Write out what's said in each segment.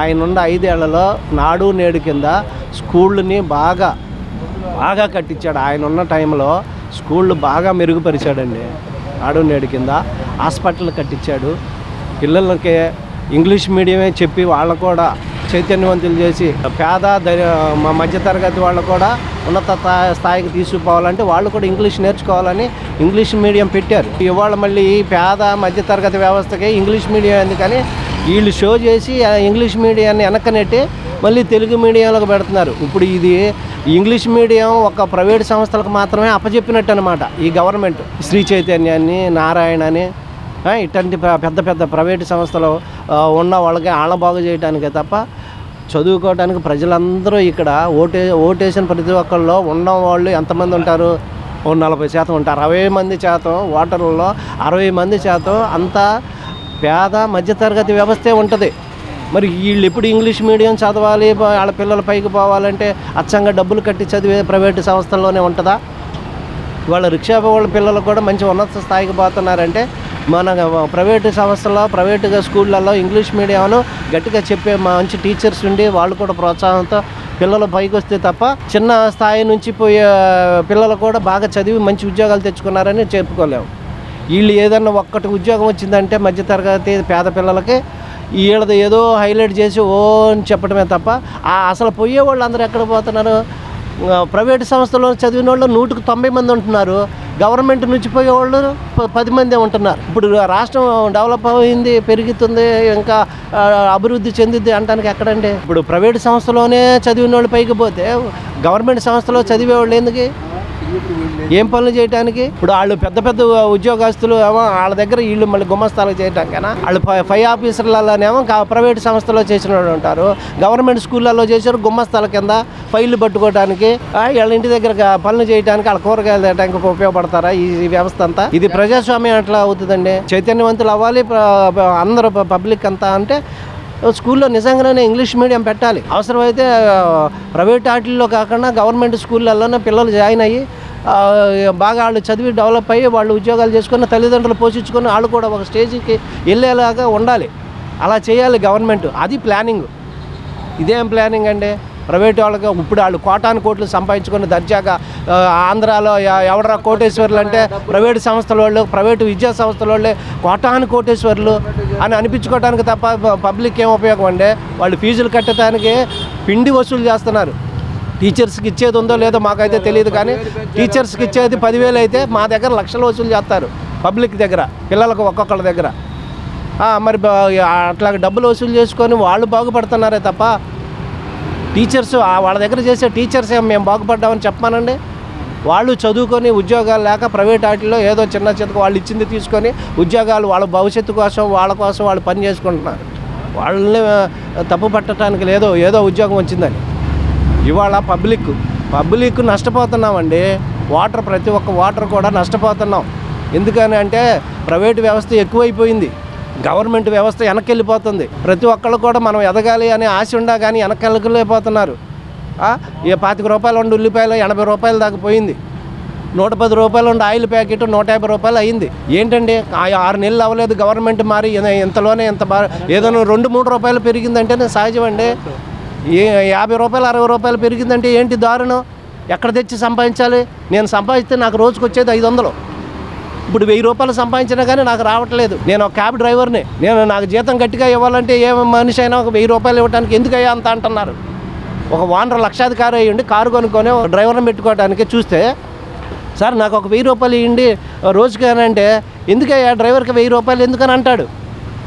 ఆయనున్న 5 ఏళ్లలో నాడు నేడు కింద స్కూళ్ళని బాగా కట్టించాడు. ఆయన ఉన్న టైంలో స్కూళ్ళు బాగా మెరుగుపరిచాడండి. నాడు నేడు కింద హాస్పిటల్ కట్టించాడు. పిల్లలకి ఇంగ్లీష్ మీడియమే చెప్పి వాళ్ళకు కూడా చైతన్యవంతులు చేసి మధ్యతరగతి వాళ్ళు కూడా ఉన్నత స్థాయికి తీసుకుపోవాలంటే వాళ్ళు కూడా ఇంగ్లీష్ నేర్చుకోవాలని ఇంగ్లీష్ మీడియం పెట్టారు. ఇవాళ మళ్ళీ మధ్యతరగతి వ్యవస్థకి ఇంగ్లీష్ మీడియం ఎందుకని వీళ్ళు షో చేసి ఇంగ్లీష్ మీడియాన్ని వెనక్కనెట్టి మళ్ళీ తెలుగు మీడియంలోకి పెడుతున్నారు. ఇప్పుడు ఇది ఇంగ్లీష్ మీడియం ఒక ప్రైవేట్ సంస్థలకు మాత్రమే అప్పచెప్పినట్టు అనమాట. ఈ గవర్నమెంట్ శ్రీ చైతన్యాన్ని, నారాయణ అని ఇట్లాంటి పెద్ద ప్రైవేటు సంస్థలు ఉన్న వాళ్ళకి బాగు చేయడానికే తప్ప చదువుకోవడానికి ప్రజలందరూ ఇక్కడ ఓటేసిన ప్రతి ఒక్కళ్ళు ఉన్న వాళ్ళు ఎంతమంది ఉంటారు? 40% ఉంటారు. 60% ఓటర్లలో 60% అంతా పేద మధ్యతరగతి వ్యవస్థే ఉంటుంది. మరి వీళ్ళు ఎప్పుడు ఇంగ్లీష్ మీడియం చదవాలి, వాళ్ళ పిల్లల పైకి పోవాలంటే అచ్చంగా డబ్బులు కట్టి చదివే ప్రైవేటు సంస్థల్లోనే ఉంటుందా? వాళ్ళ రిక్షా వాళ్ళ పిల్లలు కూడా మంచి ఉన్నత స్థాయికి పోతున్నారంటే మన ప్రైవేటు సంస్థల్లో ప్రైవేటుగా స్కూళ్ళల్లో ఇంగ్లీష్ మీడియంలో గట్టిగా చెప్పే మంచి టీచర్స్ ఉండి వాళ్ళు కూడా ప్రోత్సాహంతో పిల్లలు పైకి వస్తే తప్ప చిన్న స్థాయి నుంచి పోయే పిల్లలు కూడా బాగా చదివి మంచి ఉద్యోగాలు తెచ్చుకున్నారని చెప్పుకోలేము. వీళ్ళు ఏదన్నా ఒక్కటి ఉద్యోగం వచ్చిందంటే మధ్యతరగతి పేద పిల్లలకి వీళ్ళది ఏదో హైలైట్ చేసి అని చెప్పడమే తప్ప అసలు పోయే వాళ్ళు అందరూ ఎక్కడ పోతున్నారు? ప్రైవేటు సంస్థలో చదివిన వాళ్ళు 190 మంది ఉంటున్నారు. గవర్నమెంట్ నుంచి పోయేవాళ్ళు 10 మందే ఉంటున్నారు. ఇప్పుడు రాష్ట్రం డెవలప్ అయింది, పెరుగుతుంది, ఇంకా అభివృద్ధి చెందిద్ది అంటానికి ఎక్కడండి? ఇప్పుడు ప్రైవేటు సంస్థలోనే చదివిన వాళ్ళు పైకి పోతే గవర్నమెంట్ సంస్థలో చదివేవాళ్ళు ఎందుకు ఏం పనులు చేయడానికి? ఇప్పుడు వాళ్ళు పెద్ద ఉద్యోగస్తులు ఏమో వాళ్ళ దగ్గర వీళ్ళు మళ్ళీ గుమస్తాలకు చేయడానికైనా వాళ్ళు 5 ఆఫీసర్లలోనేమో ప్రైవేట్ సంస్థలో చేసిన వాళ్ళు ఉంటారు. గవర్నమెంట్ స్కూళ్ళల్లో చేశారు గుమస్తాల కింద ఫైళ్ళు పట్టుకోవడానికి, వాళ్ళ ఇంటి దగ్గర పనులు చేయడానికి, వాళ్ళ కూరగాయలు తేయడానికి ఉపయోగపడతారా ఈ వ్యవస్థ అంతా? ఇది ప్రజాస్వామ్యం ఎట్లా అవుతుందండి? చైతన్యవంతులు అవ్వాలి అందరూ పబ్లిక్ అంతా అంటే స్కూల్లో నిజంగానే ఇంగ్లీష్ మీడియం పెట్టాలి. అవసరమైతే ప్రైవేట్ వాటిల్లో కాకుండా గవర్నమెంట్ స్కూళ్ళల్లోనే పిల్లలు జాయిన్ అయ్యి బాగా వాళ్ళు చదివి డెవలప్ అయ్యి వాళ్ళు ఉద్యోగాలు చేసుకుని తల్లిదండ్రులు పోషించుకొని వాళ్ళు కూడా ఒక స్టేజ్కి వెళ్ళేలాగా ఉండాలి. అలా చేయాలి గవర్నమెంట్. అది ప్లానింగ్. ఇదేం ప్లానింగ్ అండి? ప్రైవేట్ వాళ్ళకి ఇప్పుడు వాళ్ళు కోట్లు సంపాదించుకొని దర్జాగా ఆంధ్రాలో ఎవడరా కోటేశ్వర్లు అంటే ప్రైవేటు సంస్థల వాళ్ళు, ప్రైవేటు విద్యా సంస్థల వాళ్ళే కోటేశ్వర్లు అని అనిపించుకోవడానికి తప్ప పబ్లిక్ ఏం ఉపయోగం అండి? వాళ్ళు ఫీజులు కట్టడానికి పిండి వసూలు చేస్తున్నారు. టీచర్స్కి ఇచ్చేది ఉందో లేదో మాకైతే తెలియదు, కానీ టీచర్స్కి ఇచ్చేది 10,000 అయితే మా దగ్గర లక్షలు వసూలు చేస్తారు పబ్లిక్ దగ్గర, పిల్లలకు ఒక్కొక్కళ్ళ దగ్గర. మరి అట్లా డబ్బులు వసూలు చేసుకొని వాళ్ళు బాగుపడుతున్నారే తప్ప టీచర్స్ వాళ్ళ దగ్గర చేసే టీచర్స్ మేము బాగుపడ్డామని చెప్పానండి. వాళ్ళు చదువుకొని ఉద్యోగాలు లేక ప్రైవేట్ వాటిల్లో ఏదో చిన్న వాళ్ళు ఇచ్చింది తీసుకొని ఉద్యోగాలు వాళ్ళ భవిష్యత్తు కోసం వాళ్ళ కోసం వాళ్ళు పని చేసుకుంటున్నారు. వాళ్ళని తప్పు పట్టడానికి లేదో ఏదో ఉద్యోగం వచ్చిందని. ఇవాళ పబ్లిక్ నష్టపోతున్నామండి. ప్రతి ఒక్క వాటర్ కూడా నష్టపోతున్నాం. ఎందుకని అంటే ప్రైవేటు వ్యవస్థ ఎక్కువైపోయింది, గవర్నమెంట్ వ్యవస్థ వెనక్కి ప్రతి ఒక్కళ్ళు కూడా మనం ఎదగాలి అనే ఆశ ఉండా కానీ వెనక్కి 25 రూపాయలు ఉండి ఉల్లిపాయలు 80 రూపాయల దాకా పోయింది. 110 రూపాయలు ఉండి ఆయిల్ ప్యాకెట్ 150 రూపాయలు అయింది. ఏంటండి 6 నెలలు అవ్వలేదు గవర్నమెంట్ మారి ఇంతలోనే ఏదైనా 2-3 రూపాయలు పెరిగిందంటేనే సహజమండి. 50 రూపాయలు 60 రూపాయలు పెరిగిందంటే ఏంటి దారుణం? ఎక్కడ తెచ్చి సంపాదించాలి? నేను సంపాదిస్తే నాకు రోజుకు వచ్చేది 500. ఇప్పుడు 1000 రూపాయలు సంపాదించినా కానీ నాకు రావట్లేదు. నేను ఒక క్యాబ్ డ్రైవర్ని. నాకు జీతం గట్టిగా ఇవ్వాలంటే ఏ మనిషి అయినా ఒక 1000 రూపాయలు ఇవ్వడానికి ఎందుకయ్యా అంత అంటున్నారు? ఒక ఓనర్ లక్షాధికారి అయ్యండి కారు కొనుక్కొని ఒక డ్రైవర్ని పెట్టుకోవడానికి చూస్తే, సార్ నాకు ఒక 1000 రూపాయలు ఇవ్వండి రోజుకేనంటే, ఎందుకయ్యా డ్రైవర్కి 1000 రూపాయలు ఎందుకని అంటాడు?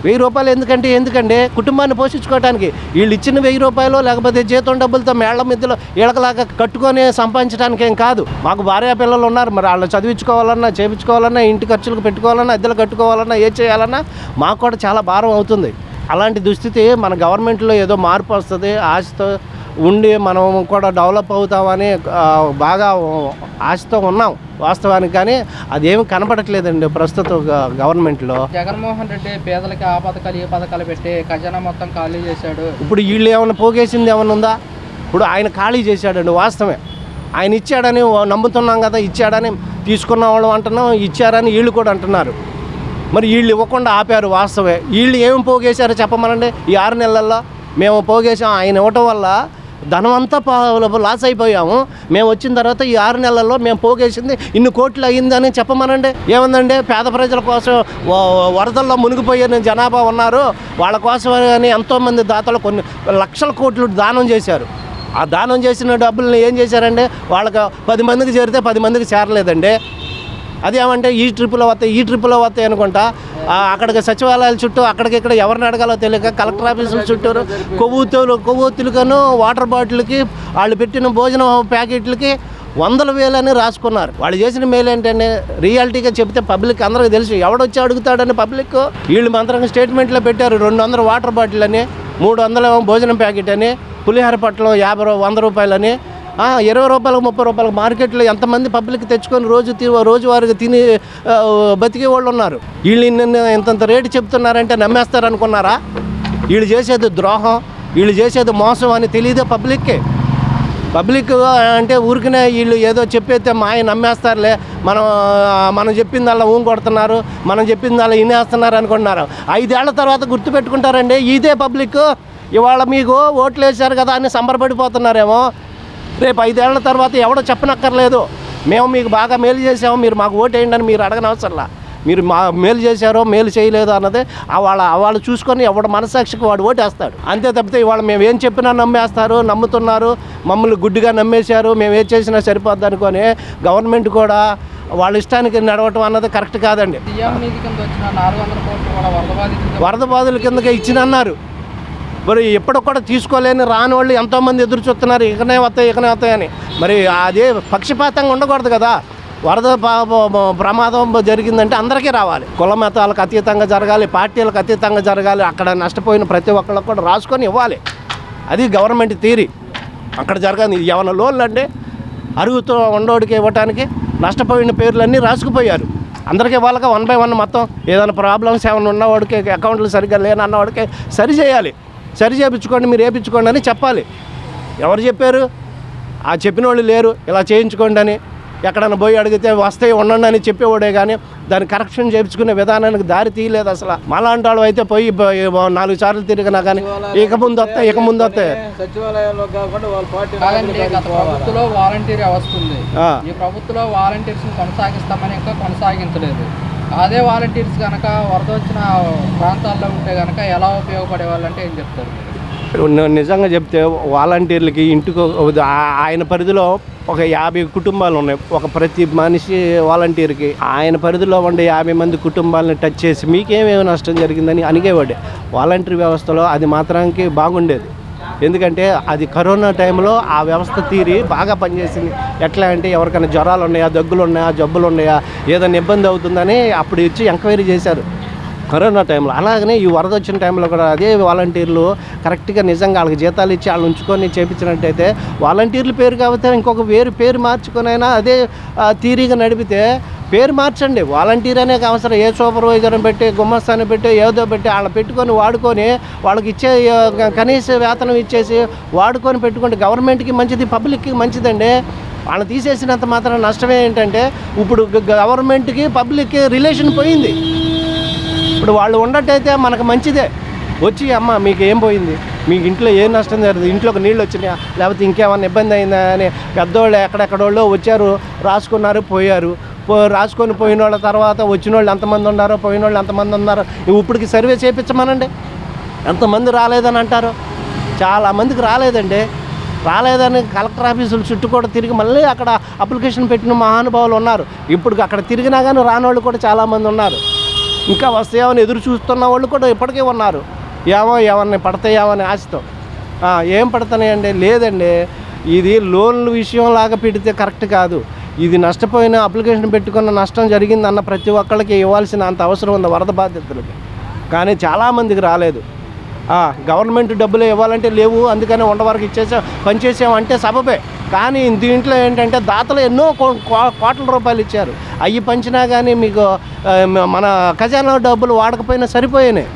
1000 రూపాయలు ఎందుకండి కుటుంబాన్ని పోషించుకోవడానికి. వీళ్ళు ఇచ్చిన 1000 రూపాయలు లేకపోతే జీతం డబ్బులతో మేళ్ల మధ్యలో వీళ్ళకలాగా కట్టుకొని సంపాదించడానికి ఏం కాదు. మాకు భార్య పిల్లలు ఉన్నారు, మరి వాళ్ళు చదివించుకోవాలన్నా, చేయించుకోవాలన్నా, ఇంటి ఖర్చులకు పెట్టుకోవాలన్నా, అద్దెలు కట్టుకోవాలన్నా, ఏ చేయాలన్నా మాకు కూడా చాలా భారం అవుతుంది. అలాంటి దుస్థితి మన గవర్నమెంట్లో ఏదో మార్పు వస్తుంది ఆశతో ఉండి మనం కూడా డెవలప్ అవుతామని బాగా ఆశతో ఉన్నాం వాస్తవానికి. కానీ అదేమి కనపడట్లేదండి ప్రస్తుత గవర్నమెంట్లో. జగన్మోహన్ రెడ్డి పేదలకి ఆ పథకాలు ఈ పథకాలు పెట్టి ఖజానా మొత్తం ఖాళీ చేశాడు. ఇప్పుడు వీళ్ళు ఏమైనా పోగేసింది ఏమైనా ఉందా? ఇప్పుడు ఆయన ఖాళీ చేశాడండి, వాస్తవమే. ఆయన ఇచ్చాడని నమ్ముతున్నాం కదా, ఇచ్చాడని తీసుకున్న వాళ్ళు అంటున్నాం, ఇచ్చారని వీళ్ళు కూడా అంటున్నారు. మరి వీళ్ళు ఇవ్వకుండా ఆపారు, వాస్తవే. వీళ్ళు ఏమి పోగేశారో చెప్పమనండి. ఈ 6 నెలల్లో మేము పోగేసాం. ఆయన ఇవ్వటం వల్ల ధనం అంతా లాస్ అయిపోయాము. మేము వచ్చిన తర్వాత ఈ 6 నెలల్లో మేము పోగేసింది ఇన్ని కోట్లు అయ్యిందని చెప్పమనండి. ఏముందండి, పేద ప్రజల కోసం వరదల్లో మునిగిపోయిన జనాభా ఉన్నారు, వాళ్ళ కోసం అని ఎంతోమంది దాతలు కొన్ని లక్షల కోట్లు దానం చేశారు. ఆ దానం చేసిన డబ్బుల్ని ఏం చేశారండి, వాళ్ళకి 10 మందికి చేరితే 10 మందికి చేరలేదండి. అదేమంటే ఈ ట్రిప్పులో వస్తాయి అనుకుంటా అక్కడికి సచివాలయాల చుట్టూ అక్కడికిక్కడ ఎవరిని అడగాలో తెలియక కలెక్టర్ ఆఫీసుల చుట్టూరు కొవ్వొత్తులకను వాటర్ బాటిల్కి వాళ్ళు పెట్టిన భోజనం ప్యాకెట్లకి 100,000 అని రాసుకున్నారు. వాళ్ళు చేసిన మేలు ఏంటంటే రియాలిటీగా చెప్తే పబ్లిక్ అందరికీ తెలుసు. ఎవడొచ్చి అడుగుతాడని పబ్లిక్ వీళ్ళు మంత్రంగా స్టేట్మెంట్లో పెట్టారు. 200 వాటర్ బాటిల్ అని, 300 భోజనం ప్యాకెట్ అని, పులిహోర పట్లం 100 రూపాయలని, 20 రూపాయలకు 30 రూపాయలకు మార్కెట్లో ఎంతమంది పబ్లిక్ తెచ్చుకొని రోజువారీగా తిని బతికే వాళ్ళు ఉన్నారు. వీళ్ళు ఇంతంత రేటు చెప్తున్నారంటే నమ్మేస్తారు అనుకున్నారా? వీళ్ళు చేసేది ద్రోహం, వీళ్ళు చేసేది మోసం అని తెలియదే పబ్లిక్ అంటే ఊరికనే వీళ్ళు ఏదో చెప్పేస్తే మాయ నమ్మేస్తారులే, మనం చెప్పిందల్లా కొడుతున్నారు, మనం చెప్పిందల్లా ఇనేస్తున్నారు అనుకుంటున్నారు. 5 ఏళ్ల తర్వాత గుర్తుపెట్టుకుంటారండి. ఇదే పబ్లిక్ ఇవాళ మీకు ఓట్లు వేశారు కదా అని సంబరపడిపోతున్నారేమో. రేపు 5 ఏళ్ల తర్వాత ఎవడో చెప్పనక్కర్లేదు, మేము మీకు బాగా మేలు చేసాము, మీరు మాకు ఓటు వేయండి అని మీరు అడగనవసరంలా. మీరు మా మేలు చేశారో మేలు చేయలేదో అన్నది వాళ్ళు చూసుకొని ఎవడ మనసాక్షికి వాడు ఓటేస్తాడు. అంతే తప్పితే ఇవాళ మేము ఏం చెప్పినా నమ్ముతున్నారు, మమ్మల్ని గుడ్డిగా నమ్మేశారు, మేము ఏం చేసినా సరిపోద్ది అనుకొని గవర్నమెంట్ కూడా వాళ్ళ ఇష్టానికి నడవటం అన్నది కరెక్ట్ కాదండి. వరద బాధల కిందకే ఇచ్చినన్నారు. మరి ఎప్పుడు కూడా తీసుకోలేని రాని వాళ్ళు ఎంతోమంది ఎదురు చూస్తున్నారు, ఇకనే వస్తాయని. మరి అదే పక్షపాతంగా ఉండకూడదు కదా. వరద ప్రమాదం జరిగిందంటే అందరికీ రావాలి, కుల మతాలకు అతీతంగా జరగాలి, పార్టీలకు అతీతంగా జరగాలి. అక్కడ నష్టపోయిన ప్రతి ఒక్కళ్ళకు కూడా రాసుకొని ఇవ్వాలి. అది గవర్నమెంట్ థియరీ. అక్కడ జరగాలి. ఏమైనా లోన్లు అంటే అరుగుతూ ఉండోడికి ఇవ్వటానికి నష్టపోయిన పేర్లన్నీ రాసుకుపోయారు. అందరికీ వాళ్ళకి 1 by 1 మొత్తం ఏదైనా ప్రాబ్లమ్స్ ఏమైనా ఉన్నవాడికి, అకౌంట్లు సరిగ్గా లేనన్నవాడికి సరి చేయాలి. సరి చేయించుకోండి, మీరు వేయించుకోండి అని చెప్పాలి. ఎవరు చెప్పారు? ఆ చెప్పిన వాళ్ళు లేరు. ఇలా చేయించుకోండి అని ఎక్కడైనా పోయి అడిగితే వస్తాయి ఉండండి అని చెప్పేవాడే కానీ దాన్ని కరెక్షన్ చేయించుకునే విధానానికి దారి తీయలేదు అసలు. మాలాంటి వాళ్ళు అయితే పోయి 4 సార్లు తిరిగినా కానీ ఇక ముందు వస్తాయి. సచివాలయాల్లో కాకుండా వాళ్ళ పార్టీ ప్రభుత్వంలో వాలంటీర్ వ్యవస్థ ఉంది. ఈ ప్రభుత్వంలో వాలంటీర్స్ కొనసాగిస్తామని ఇంకా కొనసాగించలేదు. అదే వాలంటీర్స్ కనుక వరద వచ్చిన ప్రాంతాల్లో ఉంటే కనుక ఎలా ఉపయోగపడే వాళ్ళంటే ఏం చెప్తారు? నిజంగా చెప్తే వాలంటీర్లకి ఇంటికి ఆయన పరిధిలో ఒక 50 కుటుంబాలు ఉన్నాయి. ప్రతి మనిషి వాలంటీర్కి ఆయన పరిధిలో ఉండే 50 మంది కుటుంబాలను టచ్ చేసి మీకేమేమి నష్టం జరిగిందని అడిగేవాడే. వాలంటీర్ వ్యవస్థలో అది మాత్రానికి బాగుండేది. ఎందుకంటే అది కరోనా టైంలో ఆ వ్యవస్థ తీరి బాగా పనిచేసింది. ఎట్లా అంటే ఎవరికైనా జ్వరాలు ఉన్నాయా, దగ్గులు ఉన్నాయా, జబ్బులు ఉన్నాయా, ఏదైనా ఇబ్బంది అవుతుందని అప్పుడు ఇచ్చి ఎంక్వైరీ చేశారు కరోనా టైంలో. అలాగనే ఈ వరద వచ్చిన టైంలో కూడా అదే వాలంటీర్లు కరెక్ట్గా నిజంగా వాళ్ళకి జీతాలు ఇచ్చి వాళ్ళు ఉంచుకొని చేయించినట్టయితే వాలంటీర్ల పేరు కాకపోతే ఇంకొక పేరు మార్చుకొని అయినా అదే థీరీగా నడిపితే పేరు మార్చండి. వాలంటీర్ అనే అవసరం ఏ సూపర్వైజర్ని పెట్టి గుమ్మస్తాన్ని పెట్టి ఏదో పెట్టి వాళ్ళని పెట్టుకొని వాడుకొని వాళ్ళకి ఇచ్చే కనీస వేతనం ఇచ్చేసి వాడుకొని పెట్టుకుంటే గవర్నమెంట్కి మంచిది, పబ్లిక్కి మంచిదండి. వాళ్ళని తీసేసినంత మాత్రం నష్టమే ఏంటంటే ఇప్పుడు గవర్నమెంట్కి పబ్లిక్కి రిలేషన్ పోయింది. ఇప్పుడు వాళ్ళు ఉన్నట్టయితే మనకు మంచిదే. వచ్చి అమ్మ మీకు ఏం పోయింది, మీకు ఇంట్లో ఏం నష్టం జరిగింది, ఇంట్లోకి నీళ్ళు వచ్చినాయా, లేకపోతే ఇంకేమన్నా ఇబ్బంది అయిందా అని పెద్దోళ్ళు ఎక్కడెక్కడోళ్ళు వచ్చారు, రాసుకున్నారు, పోయారు. రాసుకొని పోయిన వాళ్ళ తర్వాత వచ్చిన వాళ్ళు ఎంతమంది ఉన్నారో, పోయిన వాళ్ళు ఎంతమంది ఉన్నారో ఇప్పటికి సర్వే చేయించమనండి. ఎంతమంది రాలేదని అంటారు? చాలామందికి రాలేదండి. రాలేదని కలెక్టర్ ఆఫీసుల చుట్టూ కూడా తిరిగి మళ్ళీ అక్కడ అప్లికేషన్ పెట్టిన మహానుభావులు ఉన్నారు. ఇప్పుడు అక్కడ తిరిగినా కానీ రాని కూడా చాలామంది ఉన్నారు. ఇంకా వస్తాయేమని ఎదురు చూస్తున్న వాళ్ళు కూడా ఇప్పటికే ఉన్నారు. ఏమన్నా పడతాయేమని ఆశతో. ఏం పడతాయండి? లేదండి. ఇది లోన్ల విషయం లాగా పెడితే కరెక్ట్ కాదు. ఇది నష్టపోయిన అప్లికేషన్ పెట్టుకున్న నష్టం జరిగిందన్న ప్రతి ఒక్కళ్ళకి ఇవ్వాల్సిన అంత అవసరం ఉంది వరద బాధితులకి. కానీ చాలామందికి రాలేదు. గవర్నమెంట్ డబ్బులు ఇవ్వాలంటే లేవు, అందుకని ఉండవరకు పనిచేసామంటే సబబే. కానీ దీంట్లో ఏంటంటే దాతలు ఎన్నో కోట్ల రూపాయలు ఇచ్చారు. అవి పంచినా కానీ మీకు మన ఖజానా డబ్బులు వాడకపోయినా సరిపోయినాయి.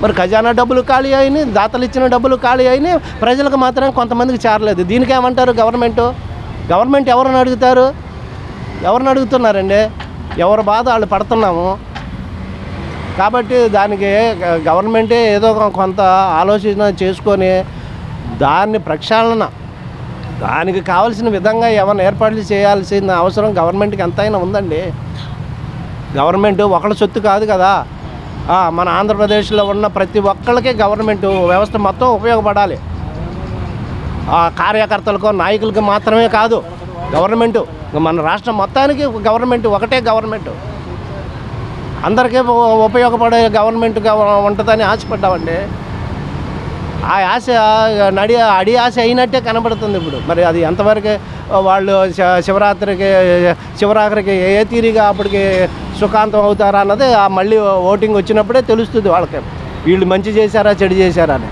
మరి ఖజానా డబ్బులు ఖాళీ అయినాయి, దాతలు ఇచ్చిన డబ్బులు ఖాళీ అయినాయి, ప్రజలకు మాత్రం కొంతమందికి చేరలేదు. దీనికి ఏమంటారు గవర్నమెంట్ ఎవరిని అడుగుతారు? ఎవరిని అడుగుతున్నారండి? ఎవరి బాధ వాళ్ళు పడుతున్నాము. కాబట్టి దానికి గవర్నమెంటే ఏదో కొంత ఆలోచన చేసుకొని దాన్ని ప్రక్షాళన దానికి కావాల్సిన విధంగా ఏమైనా ఏర్పాట్లు చేయాల్సిన అవసరం గవర్నమెంట్కి ఎంతైనా ఉందండి. గవర్నమెంట్ ఒకళ్ళ సొత్తు కాదు కదా. మన ఆంధ్రప్రదేశ్లో ఉన్న ప్రతి ఒక్కళ్ళకి గవర్నమెంట్ వ్యవస్థ మొత్తం ఉపయోగపడాలి. కార్యకర్తలకు నాయకులకి మాత్రమే కాదు గవర్నమెంటు, మన రాష్ట్రం మొత్తానికి గవర్నమెంట్ ఒకటే గవర్నమెంట్, అందరికీ ఉపయోగపడే గవర్నమెంట్గా ఉంటుందని ఆశపడ్డామండి. ఆ ఆశ అడి ఆశ అయినట్టే కనబడుతుంది ఇప్పుడు. మరి అది ఎంతవరకు వాళ్ళు శివరాత్రికి ఏ తీరిగా అప్పటికి సుఖాంతం అవుతారా అన్నది మళ్ళీ ఓటింగ్ వచ్చినప్పుడే తెలుస్తుంది వాళ్ళకి, వీళ్ళు మంచి చేశారా చెడు చేశారా అని.